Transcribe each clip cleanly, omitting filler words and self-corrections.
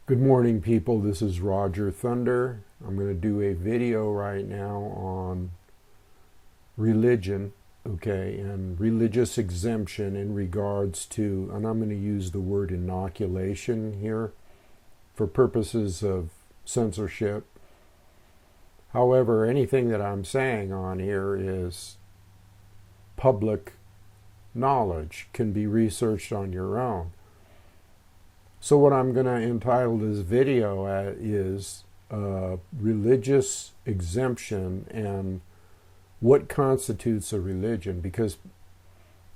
Good morning, people. This is Roger Thunder. I'm going to do a video right now on religion, okay, and religious exemption in regards to, and I'm going to use the word inoculation here for purposes of censorship. However, anything that I'm saying on here is public knowledge, can be researched on your own. So what I'm going to entitle this video is religious exemption and what constitutes a religion, because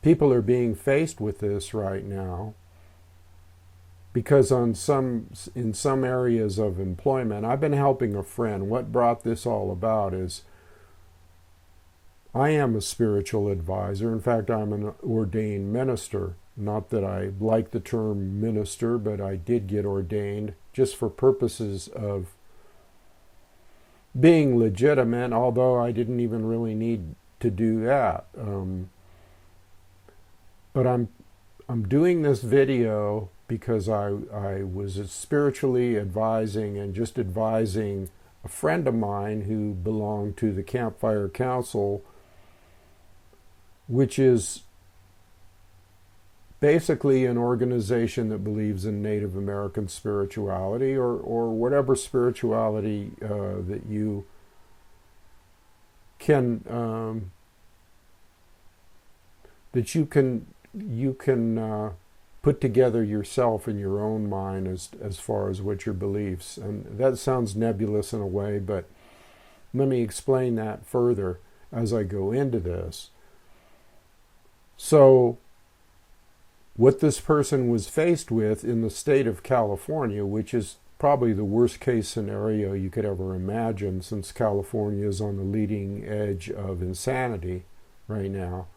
people are being faced with this right now, because in some areas of employment, I've been helping a friend. What brought this all about is I am a spiritual advisor. In fact, I'm an ordained minister. Not that I like the term minister, but I did get ordained just for purposes of being legitimate, although I didn't even really need to do that. But I'm doing this video because I was spiritually advising and just advising a friend of mine who belonged to the Campfire Council, which is basically an organization that believes in Native American spirituality or whatever spirituality that you can put together yourself in your own mind as far as what your beliefs. And that sounds nebulous in a way, but let me explain that further as I go into this. So what this person was faced with in the state of California, which is probably the worst case scenario you could ever imagine, since California is on the leading edge of insanity right now,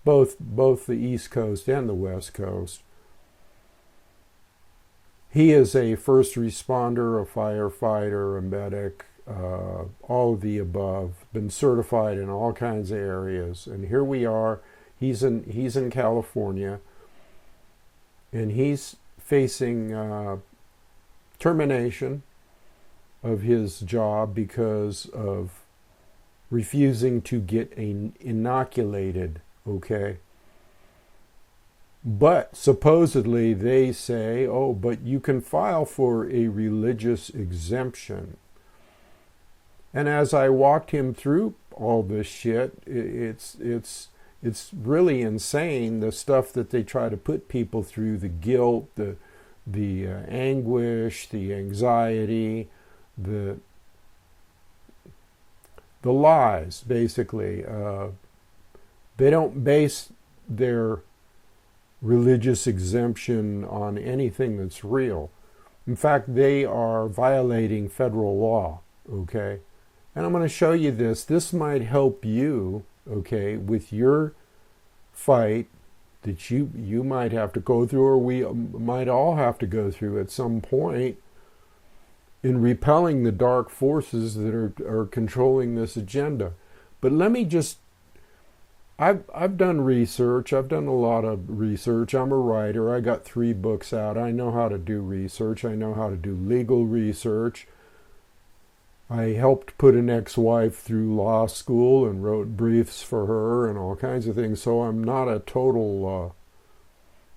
both the East Coast and the West Coast. He is a first responder, a firefighter, a medic, all of the above, been certified in all kinds of areas. And here we are, he's in California, and he's facing termination of his job because of refusing to get inoculated, okay? But supposedly they say, oh, but you can file for a religious exemption. And as I walked him through all this shit, it's really insane, the stuff that they try to put people through, the guilt, the anguish, the anxiety, the lies, basically. They don't base their religious exemption on anything that's real. In fact, they are violating federal law, okay? And I'm going to show you this. This might help you, okay, with your fight that you might have to go through, or we might all have to go through at some point, in repelling the dark forces that are controlling this agenda. But let me just, I've done research. I've done a lot of research. I'm a writer. I got 3 books out. I know how to do research. I know how to do legal research. I helped put an ex-wife through law school and wrote briefs for her and all kinds of things. So I'm not a total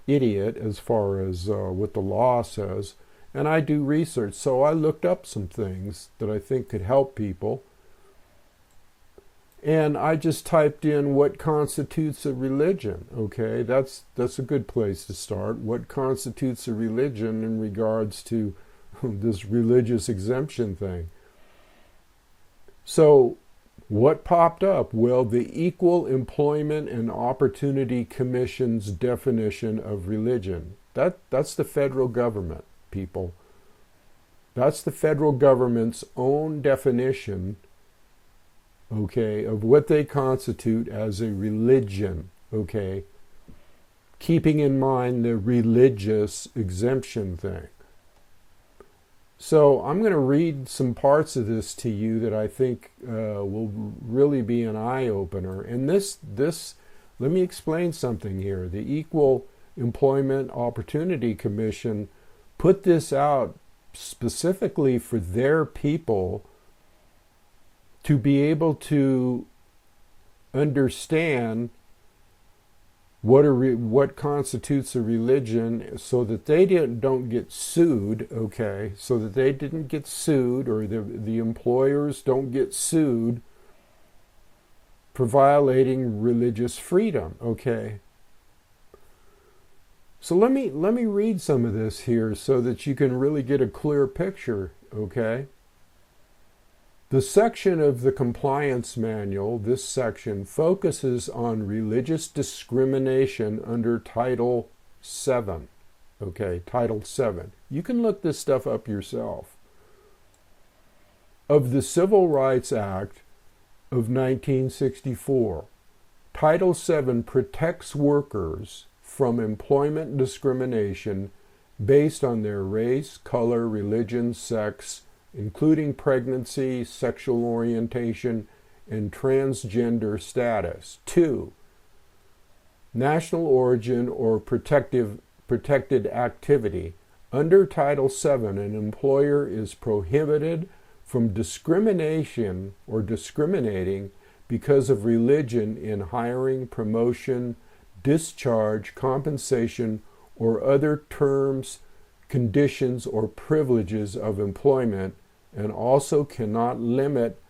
idiot as far as what the law says. And I do research. So I looked up some things that I think could help people. And I just typed in what constitutes a religion, okay? That's a good place to start. What constitutes a religion in regards to this religious exemption thing? So what popped up? Well, the Equal Employment and Opportunity Commission's definition of religion. That's the federal government, people. That's the federal government's own definition, okay, of what they constitute as a religion, okay, keeping in mind the religious exemption thing. So I'm going to read some parts of this to you that I think will really be an eye-opener. And this, let me explain something here. The Equal Employment Opportunity Commission put this out specifically for their people to be able to understand what constitutes a religion, so that they don't get sued, okay? So that they didn't get sued, or the employers don't get sued for violating religious freedom, okay? So let me read some of this here so that you can really get a clear picture, okay? The section of the compliance manual, this section, focuses on religious discrimination under Title 7. Okay, Title 7. You can look this stuff up yourself. Of the Civil Rights Act of 1964, Title 7 protects workers from employment discrimination based on their race, color, religion, sex, including pregnancy, sexual orientation, and transgender status. 2. National origin or protected activity. Under Title VII, an employer is prohibited from discrimination or discriminating because of religion in hiring, promotion, discharge, compensation, or other terms, conditions, or privileges of employment, and also cannot limit,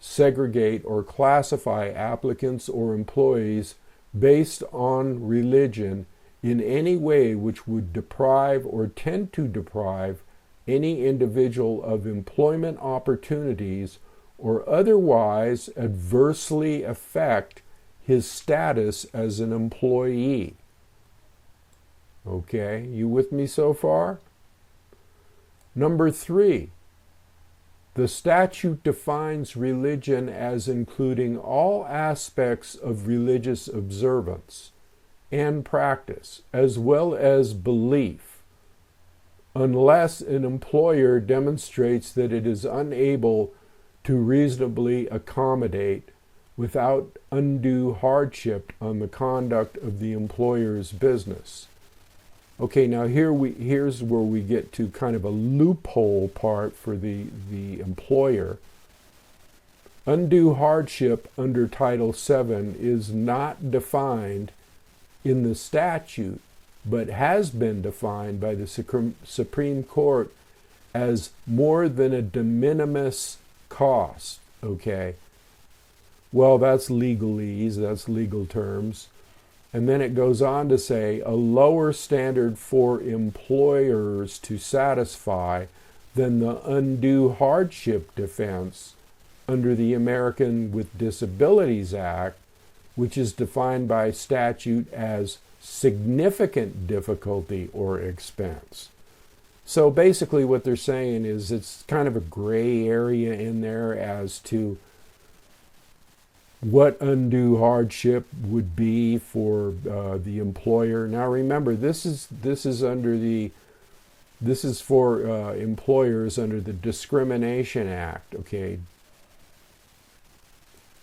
segregate, or classify applicants or employees based on religion in any way which would deprive or tend to deprive any individual of employment opportunities or otherwise adversely affect his status as an employee. Okay, you with me so far? Number 3, the statute defines religion as including all aspects of religious observance and practice, as well as belief, unless an employer demonstrates that it is unable to reasonably accommodate without undue hardship on the conduct of the employer's business. Okay, now here's where we get to kind of a loophole part for the employer. Undue hardship under Title VII is not defined in the statute, but has been defined by the Supreme Court as more than a de minimis cost, okay? Well, that's legalese, that's legal terms. And then it goes on to say a lower standard for employers to satisfy than the undue hardship defense under the American with Disabilities Act, which is defined by statute as significant difficulty or expense. So basically what they're saying is it's kind of a gray area in there as to what undue hardship would be for the employer. Now remember, this is for employers under the Discrimination Act. Okay.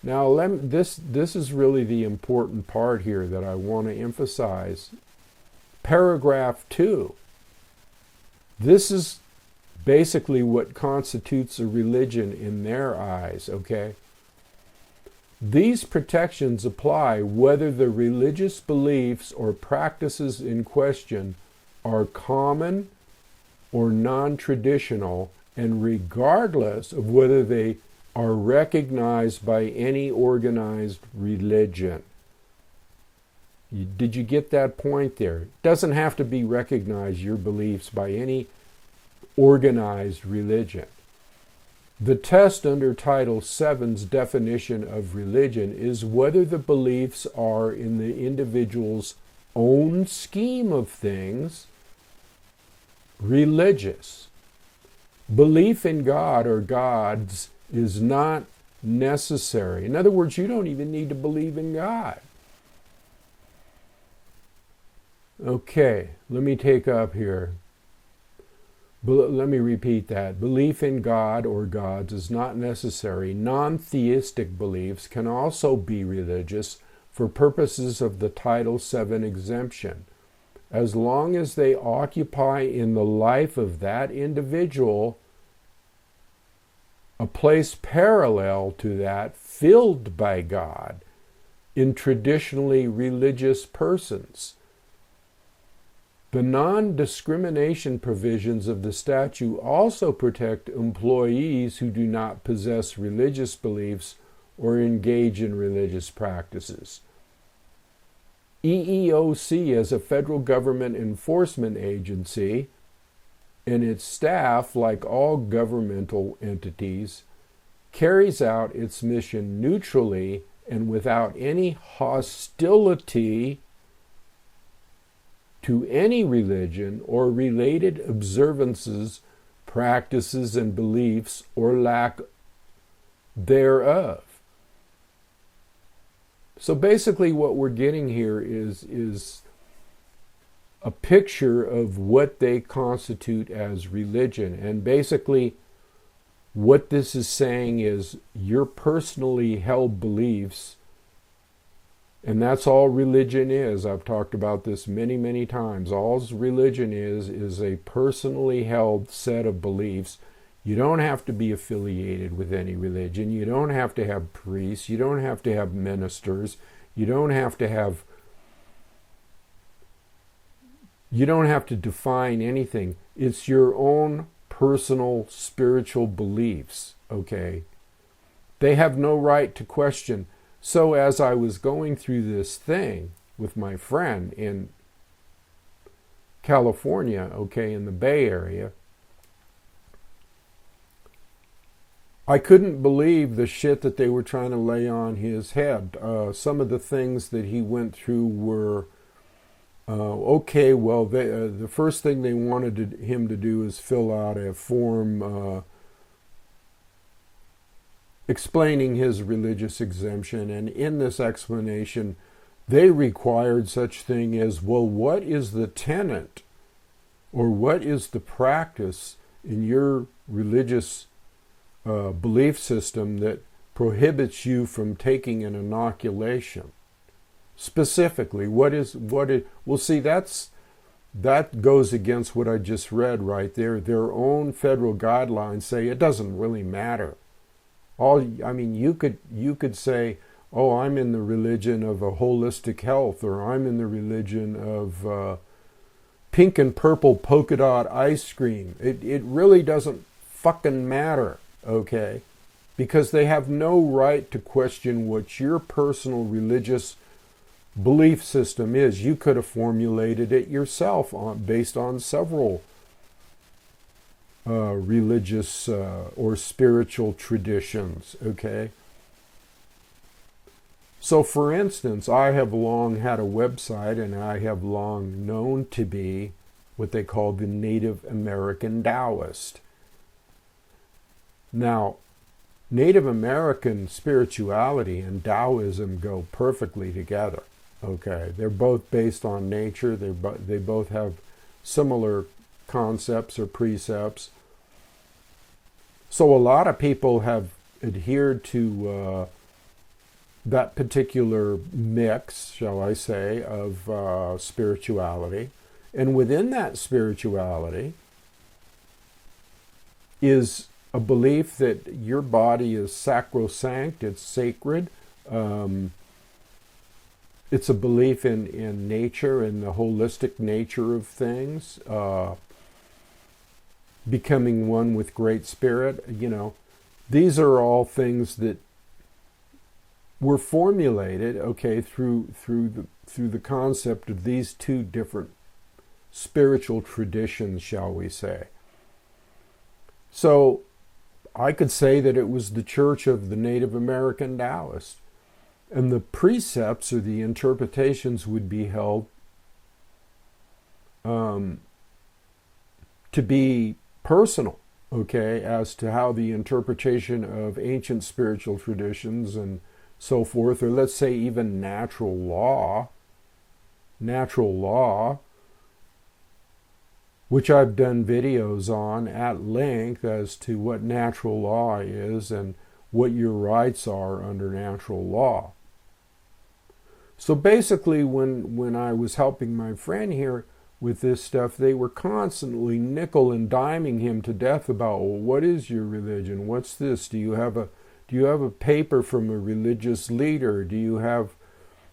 Now this is really the important part here that I want to emphasize. Paragraph 2. This is basically what constitutes a religion in their eyes. Okay. These protections apply whether the religious beliefs or practices in question are common or non-traditional, and regardless of whether they are recognized by any organized religion. Did you get that point there? It doesn't have to be recognized, your beliefs, by any organized religion. The test under Title VII's definition of religion is whether the beliefs are in the individual's own scheme of things religious. Belief in God or gods is not necessary. In other words, you don't even need to believe in God. Okay, let me take up here. Let me repeat that. Belief in God or gods is not necessary. Non-theistic beliefs can also be religious for purposes of the Title VII exemption. as long as they occupy in the life of that individual a place parallel to that filled by God in traditionally religious persons. The non-discrimination provisions of the statute also protect employees who do not possess religious beliefs or engage in religious practices. EEOC, as a federal government enforcement agency, and its staff, like all governmental entities, carries out its mission neutrally and without any hostility to any religion or related observances, practices, and beliefs, or lack thereof. So basically what we're getting here is a picture of what they constitute as religion. And basically what this is saying is your personally held beliefs, and that's all religion is. I've talked about this many, many times. All religion is a personally held set of beliefs. You don't have to be affiliated with any religion. You don't have to have priests. You don't have to have ministers. You don't have to define anything. It's your own personal spiritual beliefs, okay? They have no right to question. So as I was going through this thing with my friend in California, okay, in the Bay Area, I couldn't believe the shit that they were trying to lay on his head. Some of the things that he went through were, okay, well, the first thing they wanted him to do is fill out a form explaining his religious exemption. And in this explanation, they required such thing as, well, what is the tenet or what is the practice in your religious belief system that prohibits you from taking an inoculation? Specifically, what is well, see, that goes against what I just read right there. Their own federal guidelines say it doesn't really matter. You could say, oh, I'm in the religion of a holistic health, or I'm in the religion of pink and purple polka dot ice cream. It really doesn't fucking matter. Okay, because they have no right to question what your personal religious belief system is. You could have formulated it yourself based on several religious or spiritual traditions, okay? So for instance, I have long had a website, and I have long known to be what they call the Native American Taoist. Now, Native American spirituality and Taoism go perfectly together. Okay, they're both based on nature. They both have similar concepts or precepts. So a lot of people have adhered to that particular mix, shall I say, of spirituality. And within that spirituality is a belief that your body is sacrosanct, it's sacred. It's a belief in nature and the holistic nature of things, becoming one with Great Spirit. You know, these are all things that were formulated, okay, through the concept of these two different spiritual traditions, shall we say. So I could say that it was the Church of the Native American Taoist. And the precepts or the interpretations would be held to be personal, okay, as to how the interpretation of ancient spiritual traditions and so forth, or let's say even natural law, which I've done videos on at length as to what natural law is and what your rights are under natural law. So basically, when I was helping my friend here, with this stuff, they were constantly nickel and diming him to death about, well, what is your religion? What's this? Do you have a paper from a religious leader?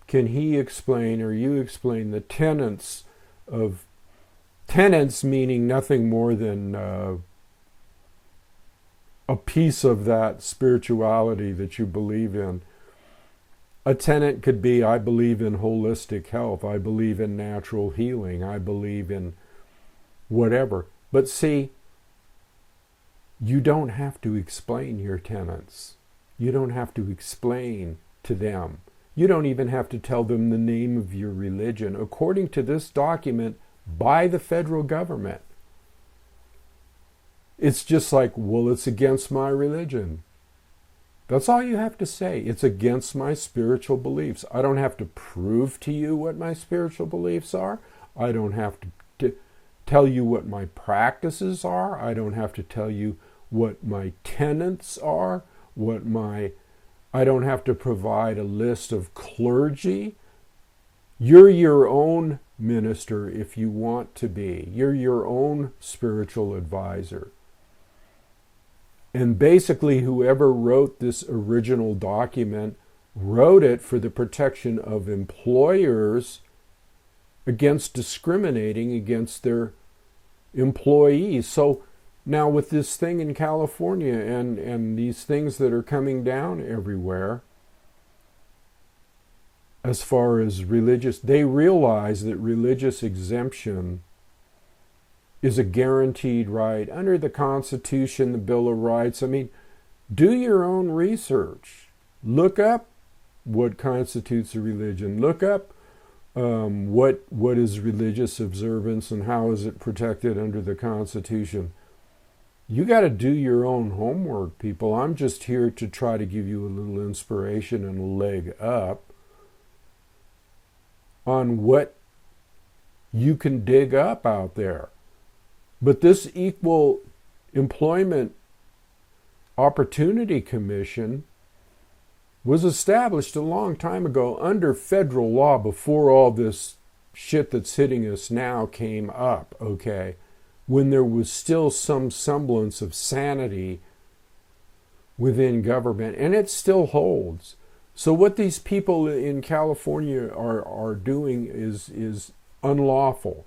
Can he explain or you explain the tenets meaning nothing more than a piece of that spirituality that you believe in. A tenet could be, I believe in holistic health, I believe in natural healing, I believe in whatever. But see, you don't have to explain your tenets. You don't have to explain to them. You don't even have to tell them the name of your religion, according to this document by the federal government. It's just like, well, it's against my religion. That's all you have to say. It's against my spiritual beliefs. I don't have to prove to you what my spiritual beliefs are. I don't have to tell you what my practices are. I don't have to tell you what my tenets are, I don't have to provide a list of clergy. You're your own minister if you want to be. You're your own spiritual advisor. And basically, whoever wrote this original document wrote it for the protection of employers against discriminating against their employees. So now with this thing in California and these things that are coming down everywhere, as far as religious, they realize that religious exemption is a guaranteed right under the Constitution, the Bill of Rights. I mean, do your own research. Look up what constitutes a religion. Look up what is religious observance and how is it protected under the Constitution. You got to do your own homework, people. I'm just here to try to give you a little inspiration and a leg up on what you can dig up out there. But this Equal Employment Opportunity Commission was established a long time ago under federal law before all this shit that's hitting us now came up, okay? When there was still some semblance of sanity within government, and it still holds. So what these people in California are doing is unlawful.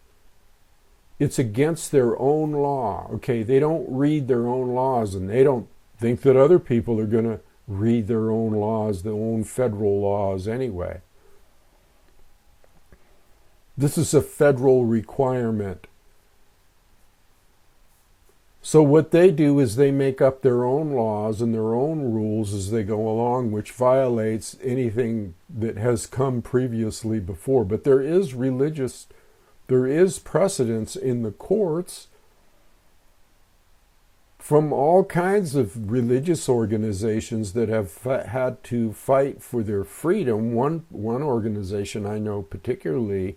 It's against their own law. Okay, they don't read their own laws, and they don't think that other people are going to read their own laws, their own federal laws anyway. This is a federal requirement. So what they do is they make up their own laws and their own rules as they go along, which violates anything that has come previously before. But there is precedence in the courts from all kinds of religious organizations that have had to fight for their freedom. One organization I know particularly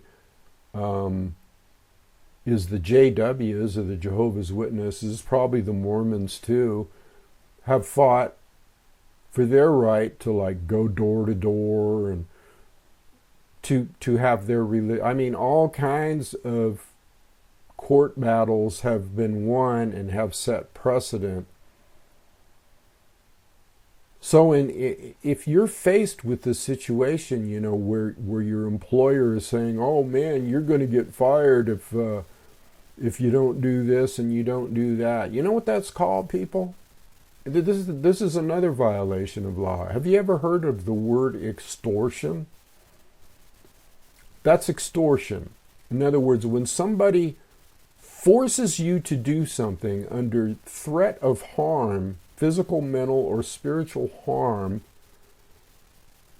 is the JWs, or the Jehovah's Witnesses, probably the Mormons too, have fought for their right to like go door to door and to have their religion. I mean, all kinds of court battles have been won and have set precedent. So if you're faced with the situation, you know, where your employer is saying, oh man, you're going to get fired if you don't do this and you don't do that. You know what that's called, people? This is another violation of law. Have you ever heard of the word extortion? That's extortion. In other words, when somebody forces you to do something under threat of harm, physical, mental, or spiritual harm,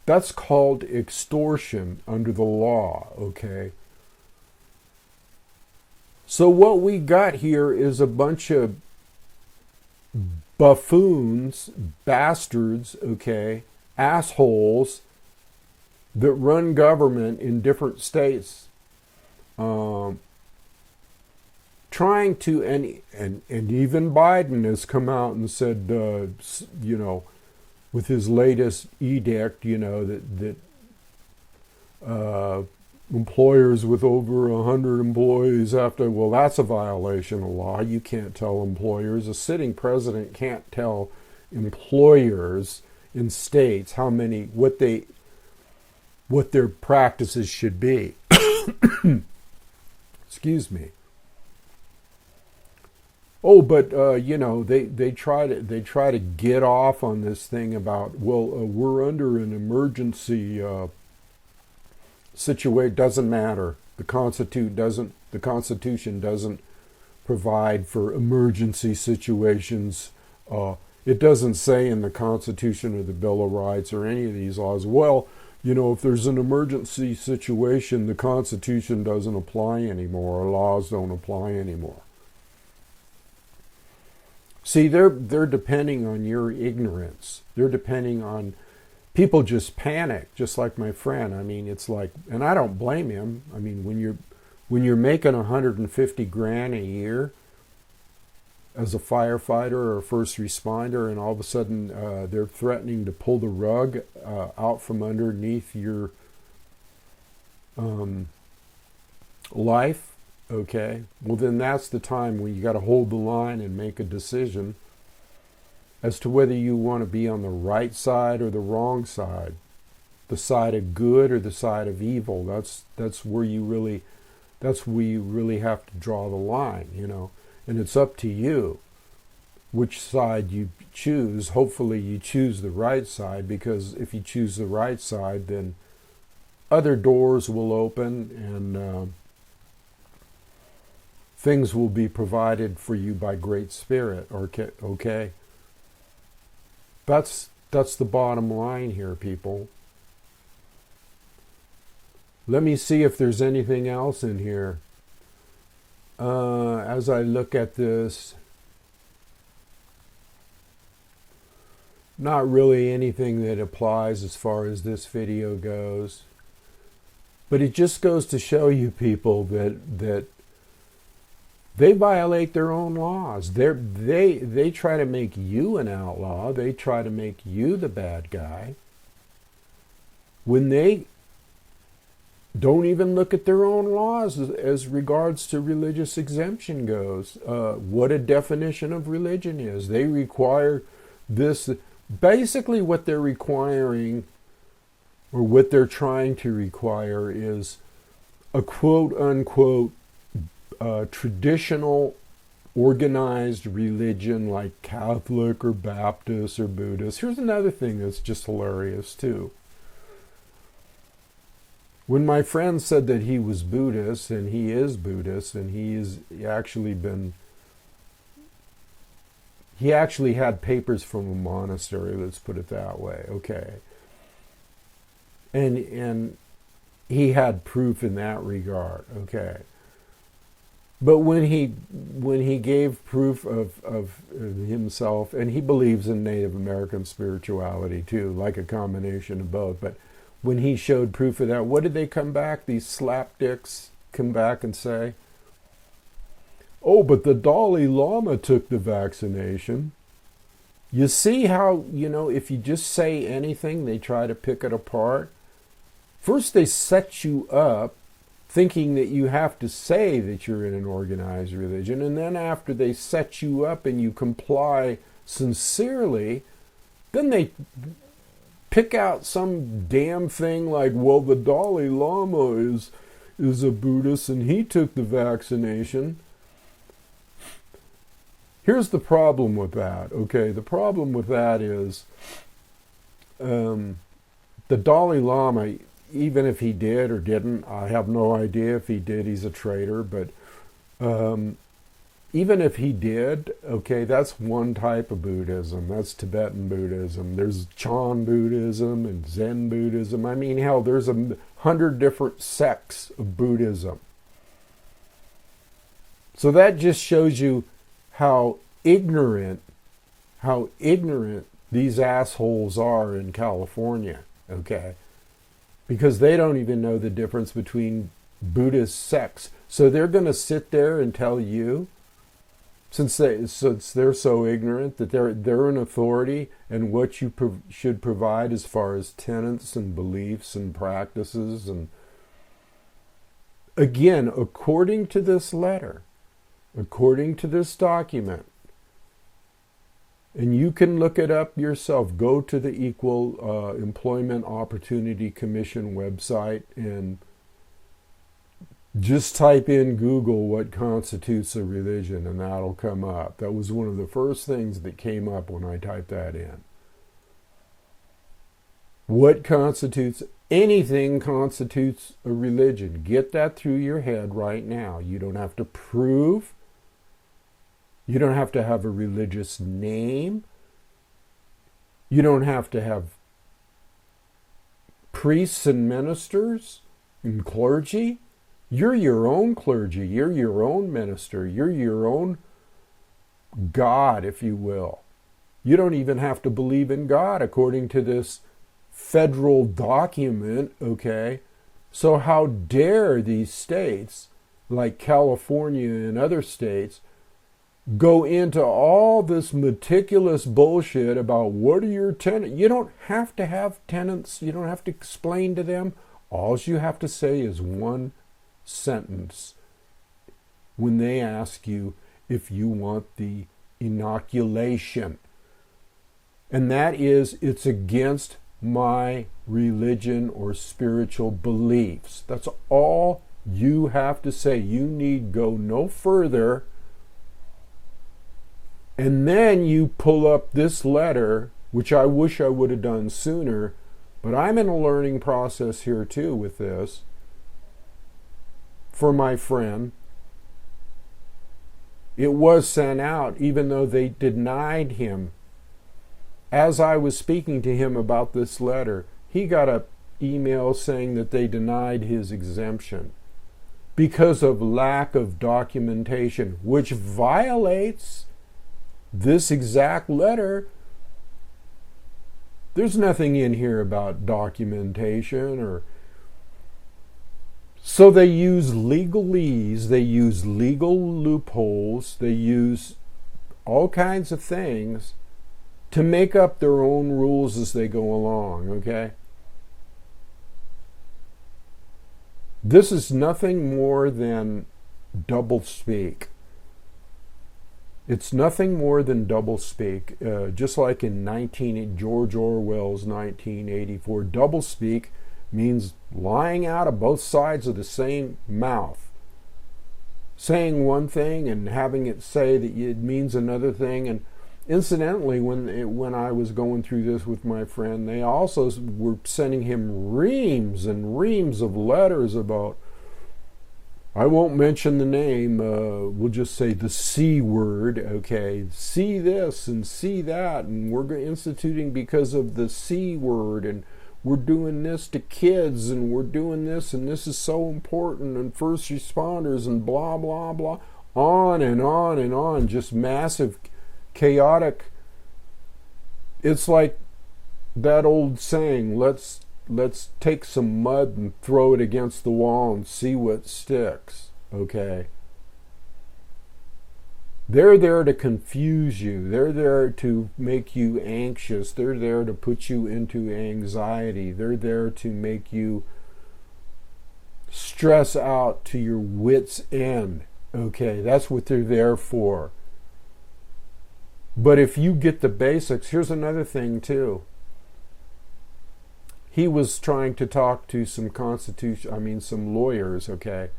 that's called extortion under the law, okay? So what we got here is a bunch of buffoons, bastards, okay, assholes that run government in different states, trying to, and even Biden has come out and said, you know, with his latest edict, you know, that employers with over 100 employees have to, well, that's a violation of law. You can't tell employers. A sitting president can't tell employers in states what their practices should be. Excuse me. Oh, but they try to get off on this thing about, well, we're under an emergency situation. Doesn't matter. The Constitution doesn't provide for emergency situations. It doesn't say in the Constitution or the Bill of Rights or any of these laws, well, if there's an emergency situation, the Constitution doesn't apply anymore, or laws don't apply anymore. See, they're depending on your ignorance. They're depending on, people just panic, just like my friend. I mean, it's like, and I don't blame him. I mean, when you're making $150,000 a year as a firefighter or a first responder, and all of a sudden they're threatening to pull the rug out from underneath your life, okay, well then that's the time when you got to hold the line and make a decision as to whether you want to be on the right side or the wrong side, the side of good or the side of evil. That's where you really have to draw the line, and it's up to you which side you choose. Hopefully you choose the right side, because if you choose the right side, then other doors will open and things will be provided for you by Great Spirit. Okay? That's the bottom line here, people. Let me see if there's anything else in here. As I look at this, not really anything that applies as far as this video goes. But it just goes to show you, people, that they violate their own laws. They try to make you an outlaw. They try to make you the bad guy, when they don't even look at their own laws as regards to religious exemption goes. What a definition of religion is. They require this. Basically what they're requiring, or what they're trying to require, is a quote-unquote traditional organized religion like Catholic or Baptist or Buddhist. Here's another thing that's just hilarious too. When my friend said that he was Buddhist, and he is Buddhist, and he actually had papers from a monastery, let's put it that way, okay. And he had proof in that regard, okay. But when he gave proof of himself, and he believes in Native American spirituality too, like a combination of both, but when he showed proof of that, what did they come back? These slapdicks come back and say, oh, but the Dalai Lama took the vaccination. You see how, if you just say anything, they try to pick it apart. First they set you up thinking that you have to say that you're in an organized religion, and then after they set you up and you comply sincerely, then they pick out some damn thing like, well, the Dalai Lama is a Buddhist and he took the vaccination. Here's the problem with that, okay? The problem with that is the Dalai Lama, even if he did or didn't, I have no idea. If he did, he's a traitor, but even if he did, okay, that's one type of Buddhism. That's Tibetan Buddhism. There's Chan Buddhism and Zen Buddhism. I mean, hell, there's 100 different sects of Buddhism. So that just shows you how ignorant these assholes are in California, okay? Because they don't even know the difference between Buddhist sects. So they're going to sit there and tell you, since they're so ignorant, that they're an authority, and what you should provide as far as tenets and beliefs and practices and Again, according to this letter, according to this document, and you can look it up yourself. Go to the Equal Employment Opportunity Commission website and just type in Google what constitutes a religion, and that'll come up. That was one of the first things that came up when I typed that in. What constitutes, anything constitutes a religion. Get that through your head right now. You don't have to prove. You don't have to have a religious name. You don't have to have priests and ministers and clergy. You're your own clergy. You're your own minister. You're your own God, if you will. You don't even have to believe in God according to this federal document, okay? So how dare these states, like California and other states, go into all this meticulous bullshit about what are your tenants. You don't have to have tenants. You don't have to explain to them. All you have to say is one sentence when they ask you if you want the inoculation. And that is, it's against my religion or spiritual beliefs. That's all you have to say. You need go no further. And then you pull up this letter, which I wish I would have done sooner, but I'm in a learning process here too with this, for my friend. It was sent out even though they denied him. As I was speaking to him about this letter, he got an email saying that they denied his exemption because of lack of documentation, which violates this exact letter. There's nothing in here about documentation or... So they use legalese, they use legal loopholes, they use all kinds of things to make up their own rules as they go along, okay? This is nothing more than doublespeak. It's nothing more than doublespeak. Just like in George Orwell's 1984, doublespeak means lying out of both sides of the same mouth. Saying one thing and having it say that it means another thing. And incidentally, when I was going through this with my friend, they also were sending him reams and reams of letters about, I won't mention the name, we'll just say the C word, okay? See this and see that, and we're instituting because of the C word, and we're doing this to kids, and we're doing this, and this is so important, and first responders, and blah, blah, blah, on and on and on, just massive, chaotic. It's like that old saying, let's take some mud and throw it against the wall and see what sticks, okay? They're there to confuse you. They're there to make you anxious. They're there to put you into anxiety. They're there to make you stress out to your wit's end, okay? That's what they're there for. But if you get the basics, here's another thing too. He was trying to talk to some lawyers, okay?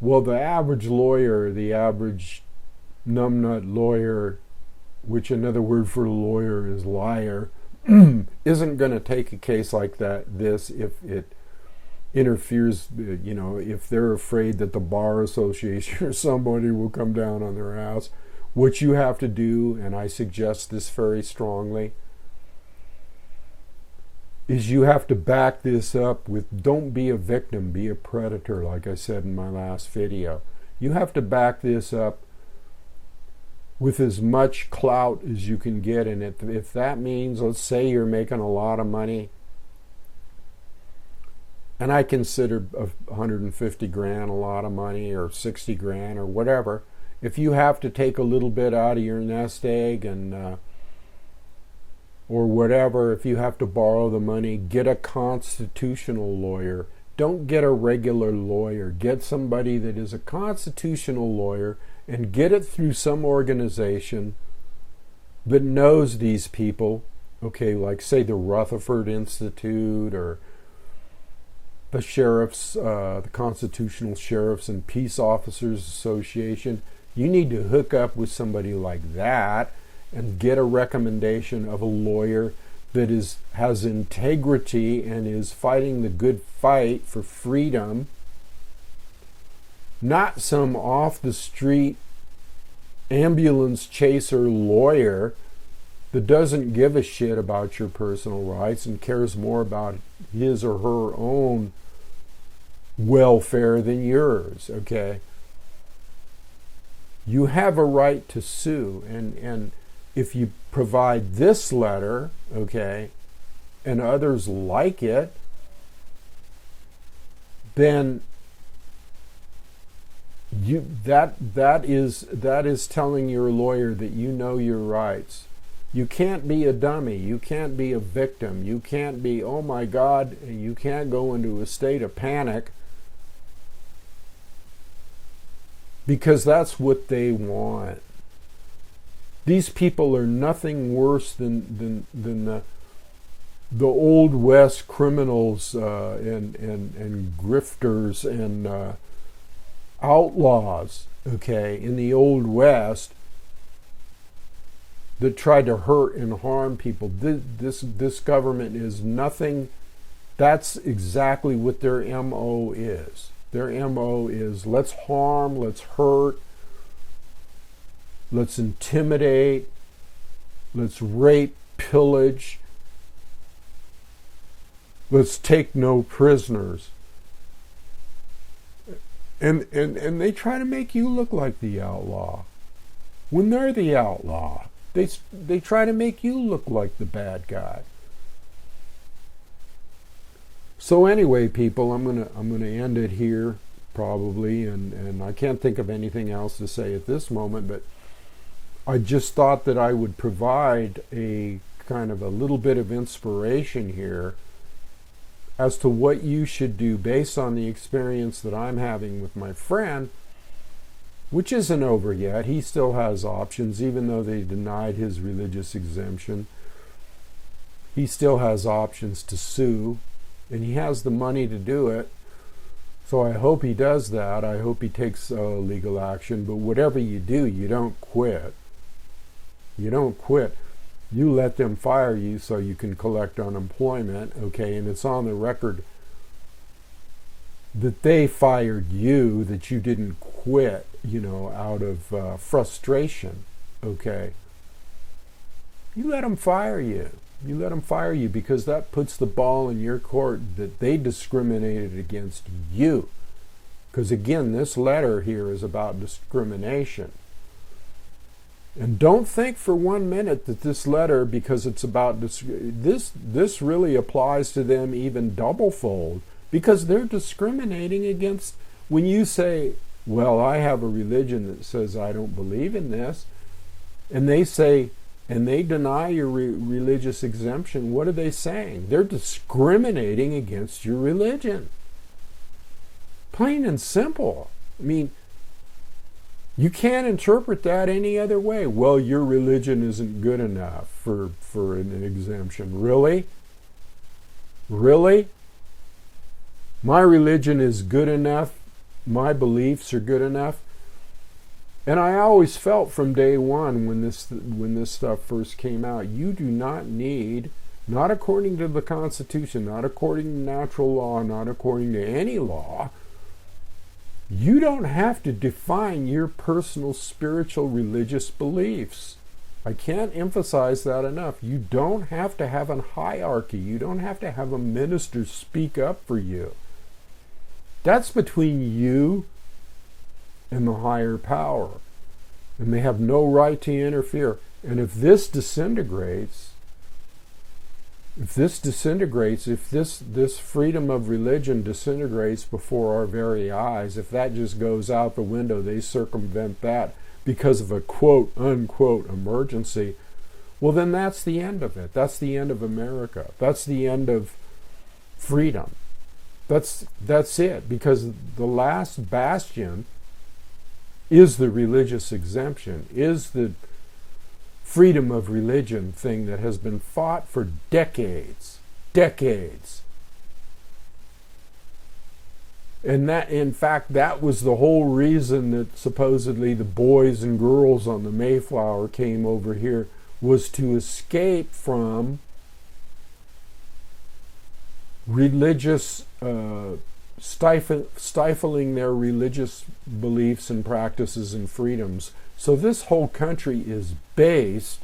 Well, the average lawyer, the average numbnut lawyer, which another word for lawyer is liar, isn't going to take a case like this if it interferes, if they're afraid that the bar association or somebody will come down on their ass. What you have to do, and I suggest this very strongly, is you have to back this up with, don't be a victim, be a predator, like I said in my last video. You have to back this up with as much clout as you can get. And if that means, let's say you're making a lot of money, and I consider 150 grand a lot of money, or 60 grand, or whatever. If you have to take a little bit out of your nest egg and or whatever, if you have to borrow the money, get a constitutional lawyer, don't get a regular lawyer. Get somebody that is a constitutional lawyer and get it through some organization that knows these people, okay, like say the Rutherford Institute or the sheriffs, the Constitutional Sheriffs and Peace Officers Association. You need to hook up with somebody like that and get a recommendation of a lawyer that has integrity and is fighting the good fight for freedom, not some off-the-street ambulance chaser lawyer that doesn't give a shit about your personal rights and cares more about his or her own welfare than yours, okay? You have a right to sue, and if you provide this letter, okay, and others like it, then that is telling your lawyer that you know your rights. You can't be a dummy. You can't be a victim. You can't be, oh my God, you can't go into a state of panic because that's what they want. These people are nothing worse than the Old West criminals and grifters and outlaws, okay, in the Old West that tried to hurt and harm people. This government is nothing. That's exactly what their MO is. Their MO is let's harm, let's hurt, let's intimidate, let's rape, pillage, let's take no prisoners. And they try to make you look like the outlaw when they're the outlaw. They try to make you look like the bad guy. So anyway, people, I'm gonna end it here probably, and I can't think of anything else to say at this moment, but I just thought that I would provide a kind of a little bit of inspiration here as to what you should do based on the experience that I'm having with my friend, which isn't over yet. He still has options, even though they denied his religious exemption. He still has options to sue, and he has the money to do it. So I hope he does that. I hope he takes legal action. But whatever you do, you don't quit. You don't quit. You let them fire you so you can collect unemployment, okay? And it's on the record that they fired you, that you didn't quit, out of frustration, okay? You let them fire you. You let them fire you because that puts the ball in your court that they discriminated against you. Because again, this letter here is about discrimination. And don't think for 1 minute that this letter, because it's about this really applies to them even doublefold, because they're discriminating against, when you say, well, I have a religion that says I don't believe in this, and they say, and they deny your religious exemption, what are they saying? They're discriminating against your religion. Plain and simple. I mean, you can't interpret that any other way. Well, your religion isn't good enough for an exemption. Really? Really? My religion is good enough. My beliefs are good enough. And I always felt from day one when this stuff first came out, you do not need, not according to the Constitution, not according to natural law, not according to any law, you don't have to define your personal spiritual religious beliefs. I can't emphasize that enough. You don't have to have a hierarchy. You don't have to have a minister speak up for you. That's between you and the higher power. And they have no right to interfere. And if this disintegrates, if this freedom of religion disintegrates before our very eyes, if that just goes out the window, they circumvent that because of a quote unquote emergency, well then that's the end of it. That's the end of America. That's the end of freedom. That's it, because the last bastion is the religious exemption, is the freedom of religion thing that has been fought for decades. And that, in fact, that was the whole reason that supposedly the boys and girls on the Mayflower came over here, was to escape from religious, stifling their religious beliefs and practices and freedoms. So this whole country is based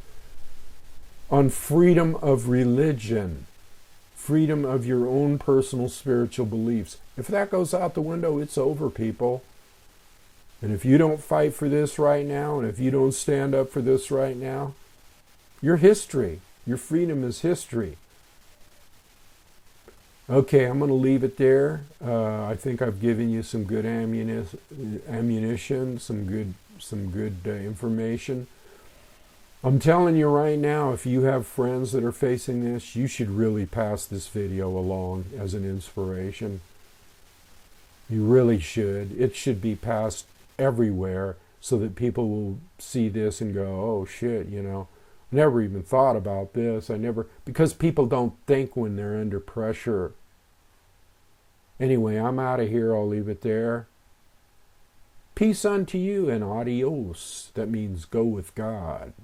on freedom of religion, freedom of your own personal spiritual beliefs. If that goes out the window, it's over, people. And if you don't fight for this right now, and if you don't stand up for this right now, your history, your freedom is history. Okay, I'm going to leave it there. I think I've given you some good ammunition, some good information. I'm telling you right now, if you have friends that are facing this, you should really pass this video along as an inspiration. You really should. It should be passed everywhere so that people will see this and go, oh shit, never even thought about this. Because people don't think when they're under pressure. Anyway, I'm out of here. I'll leave it there. Peace unto you and adios. That means go with God.